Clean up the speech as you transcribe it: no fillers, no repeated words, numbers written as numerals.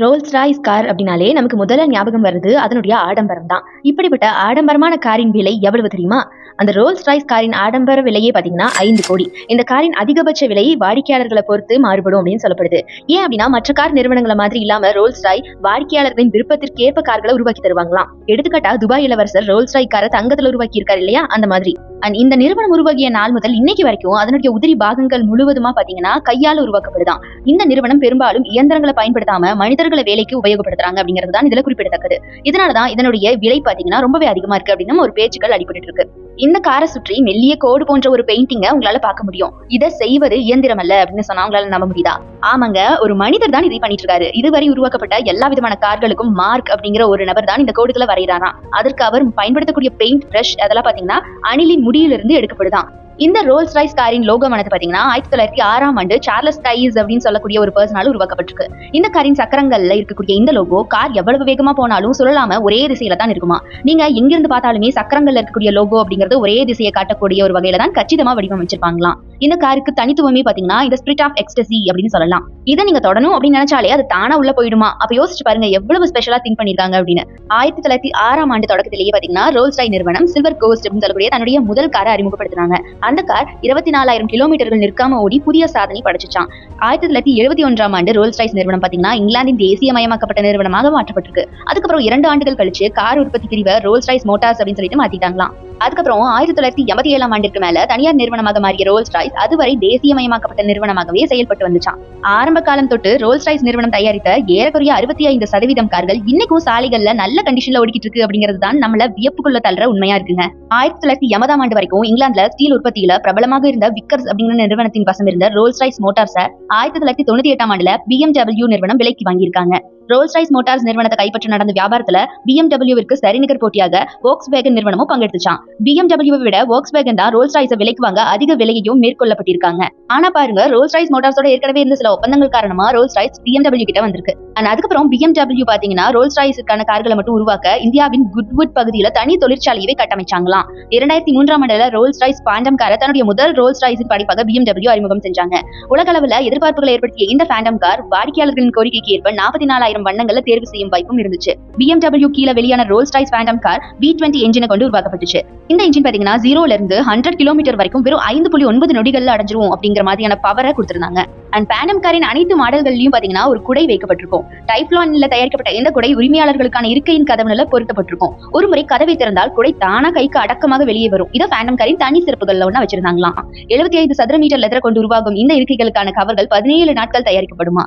Rolls Royce car அப்படின்னாலே நமக்கு முதல்ல ஞாபகம் வருது அதனுடைய ஆடம்பரம் தான். இப்படிப்பட்ட ஆடம்பரமான காரின் விலை எவ்வளவு தெரியுமா? அந்த ரோல்ஸ் ராய்ஸ் காரின் ஆடம்பர விலையே பாத்தீங்கன்னா 5 கோடி. இந்த காரின் அதிகபட்ச விலை வாடிக்கையாளர்களை பொறுத்து மாறுபடும் அப்படின்னு சொல்லப்படுது. ஏன் அப்படின்னா மற்ற கார் நிறுவனங்களை மாதிரி இல்லாம ரோல்ஸ் ராய் வாடிக்கையாளர்களின் விருப்பத்திற்கு ஏற்ப கார்களை உருவாக்கி தருவாங்களாம். எடுத்துக்காட்டா துபாய் இளவரசர் ரோல்ஸ் ராய் காரை தங்கத்துல உருவாக்கி இருக்காரு இல்லையா, அந்த மாதிரி. அண்ட் இந்த நிறுவனம் உருவாகிய நாள் முதல் இன்னைக்கு வரைக்கும் அதனுடைய உதிரி பாகங்கள் முழுவதுமா பாத்தீங்கன்னா கையால உருவாக்கப்படுதான். இந்த நிறுவனம் பெரும்பாலும் இயந்திரங்களை பயன்படுத்தாம மனிதர்களை வேலைக்கு உபயோகப்படுத்துறாங்க அப்படிங்கிறது தான் இதுல குறிப்பிடத்தக்கது. இதனாலதான் இதனுடைய விலை பாத்தீங்கன்னா ரொம்பவே அதிகமா இருக்கு அப்படின்னு ஒரு பேச்சுக்கள் அடிபட்டு இருக்கு. இந்த காரை சுற்றி மெல்லிய கோடு போன்ற ஒரு பெயிண்டிங்க உங்களால பார்க்க முடியும். இதை செய்வது இயந்திரம் அல்ல அப்படின்னு சொன்னா உங்களால நம்ப முடியுதா? ஆமாங்க, ஒரு மனிதர் தான் இதை பண்ணிட்டு இருக்காரு. இதுவரை உருவாக்கப்பட்ட எல்லா விதமான கார்களுக்கும் மார்க் அப்படிங்கிற ஒரு நபர் தான் இந்த கோடுகளை வரைகிறாராம். அதற்கு அவர் பயன்படுத்தக்கூடிய பெயிண்ட் பிரஷ் அதெல்லாம் பாத்தீங்கன்னா அணிலின் முடியிலிருந்து எடுக்கப்படுதான். இந்த ரோல்ஸ் ராய்ஸ் காரின் லோகோ ஆனது பாத்தீங்கன்னா 1906ஆம் ஆண்டு சார்லஸ் டைஸ் அப்படின்னு சொல்லக்கூடிய ஒரு பர்சனால உருவாக்கப்பட்டிருக்கு. இந்த காரின் சக்கரங்கள்ல இருக்கக்கூடிய இந்த லோகோ கார் எவ்வளவு வேகமா போனாலும் சுழலாம ஒரே திசையில தான் இருக்குமா. நீங்க எங்கிருந்து பார்த்தாலுமே சக்கரங்கள்ல இருக்கக்கூடிய லோகோ அப்படிங்கிறது ஒரே திசையை காட்டக்கூடிய ஒரு வகையில தான் கச்சிதமா வடிவமைச்சிருப்பாங்களாம். இந்த காருக்கு தனித்துவமே பாத்தீங்கன்னா இந்த ஸ்பிரிட் ஆஃப் எக்ஸ்டசி அப்படின்னு சொல்லலாம். இதை நீங்க தொடணும் அப்படின்னு நினைச்சாலே அது தானா உள்ள போயிடுமா. அப்ப யோசிச்சு பாருங்க எவ்வளவு ஸ்பெஷலா திங்க் பண்ணிருக்காங்க அப்படின்னு. 1906ஆம் ஆண்டு தொடக்கத்திலேயே பாத்தீங்கன்னா ரோல்ஸ் ராய் நிறுவனம் சில்வர் கோஸ்ட் அப்படின்னு சொல்லக்கூடிய தன்னுடைய முதல் காரை அறிமுகப்படுத்தினாங்க. அந்த கார் 24,000 கிலோமீட்டர்கள் நிற்காம ஓடி புதிய சாதனை படைச்சிச்சான். 1971ஆம் ஆண்டு ரோல்ஸ் ராய்ஸ் நிறுவனம் பாத்தீங்கன்னா இங்கிலாந்தின் தேசியமயமாக்கப்பட்ட நிறுவனமாக மாற்றப்பட்டிருக்கு. அதுக்கப்புறம் 2 ஆண்டுகள் கழிச்சு கார் உற்பத்தி பிரிவை ரோல்ஸ் ராய்ஸ் மோட்டார்ஸ் அப்படின்னு சொல்லிட்டு மாத்திட்டாங்களாம். அதுக்கப்புறம் 1987ஆம் ஆண்டிற்கு மேல தனியார் நிறுவனமாக மாறிய ரோல்ஸ் ராய்ஸ் அதுவரை தேசியமயமாக்கப்பட்ட நிறுவனமாகவே செயல்பட்டு வந்துச்சான். ஆரம்ப காலம் தொட்டு ரோல்ஸ் ராய்ஸ் நிறுவனம் தயாரித்த ஏறக்குறைய 65% கார்கள் இன்னைக்கும் சாலைகள்ல நல்ல கண்டிஷன்ல ஓடிக்கிட்டு இருக்கு அப்படிங்கிறது தான் நம்மள வியப்புக்குள்ள தள்ளுற உண்மையா இருக்குங்க. 1980ஆம் ஆண்டு வரைக்கும் இங்கிலாந்துல ஸ்டீல் உற்பத்தியில பிரபலமாக இருந்த விக்கர்ஸ் அப்படிங்கிற நிறுவனத்தின் வசம் இருந்த ரோல்ஸ் ராய்ஸ் மோட்டார்ஸ 1998ஆம் ஆண்டுல BMW நிறுவனம் விலைக்கு வாங்கியிருக்காங்க. ரோல்ஸ் ராய்ஸ் மோட்டார்ஸ் நிறுவனத்தை கைப்பற்ற நடந்த வியாபாரத்துல BMW-விற்கு சரிநிகர் போட்டியாக வோக்ஸ்வேகன் நிறுவனமும் பங்கெடுத்துச்சான். BMW-வை விட வோக்ஸ்வேகன் தான் ரோல்ஸ் ராய்ஸை விலைக்கு வாங்க அதிக விலையையும் மேற்கொள்ளப்பட்டிருக்காங்க. ஆனா பாருங்க, ரோல்ஸ் ராய்ஸ் மோட்டார்ஸோட ஏற்கனவே இருந்த சில ஒப்பந்தங்கள் காரணமா ரோல்ஸ் ராய்ஸ் BMW கிட்ட வந்திருக்கு. அதுக்கப்புறம் BMW பாத்தீங்கன்னா ரோல்ஸ் ராய்ஸுக்கான கார்களை மட்டும் உருவாக்க இந்தியாவின் குட்வுட் பகுதியில தனி தொழிற்சாலையை கட்டமைச்சாங்களாம். 2003ஆம் ஆண்டுல ரோல்ஸ் ராய்ஸ் பாண்டம் காரை தன்னுடைய முதல் ரோல்ஸ் ராய்ஸின் படைப்பாக BMW அறிமுகம் செஞ்சாங்க. உலக அளவுல எதிர்பார்ப்புகளை ஏற்படுத்திய இந்த பாண்டம் கார் வாடிக்கையாளர்களின் கோரிக்கைக்கு ஏற்ப 44,000 வண்ணங்களை தேர்வு செய்யும் வாய்ப்பும் இருந்துச்சு. BMW கீழ வெளியான ரோல்ஸ் ராய்ஸ் பாண்டம் கார் V20 என்ஜினை கொண்டு உருவாக்கப்பட்டுச்சு. இந்த என்ஜின் பாத்தீங்கன்னா 0ல இருந்து 100 கிலோமீட்டர் வரைக்கும் வெறும் 5.9 நொடிகள்ல அடைஞ்சிரும் அப்படிங்கிற மாதிரியான பவரை கொடுத்திருந்தாங்க. அண்ட் பாண்டம் காரின் அனைத்து மாடல்கள்லயும் பாத்தீங்கன்னா ஒரு குடை வைக்கப்பட்டிருக்கும். டைப்லான்ல தயாரிக்கப்பட்ட இந்த குடை உரிமையாளர்களுக்கான இருக்கையின் கதவுல பொருத்தப்பட்டிருக்கும். ஒரு முறை கதவை திறந்தால் குடை தானா கைக்கு அடக்கமாக வெளியே வரும். இதை பாண்டம் காரின் தனி சிறப்புகள்ல ஒண்ணா வச்சிருந்தாங்களாம். 75 சதுர மீட்டர் லெதரை கொண்டு உருவாகும் இந்த இருக்கைகளுக்கான கவர்கள் 17 நாட்கள் தயாரிக்கப்படுமா.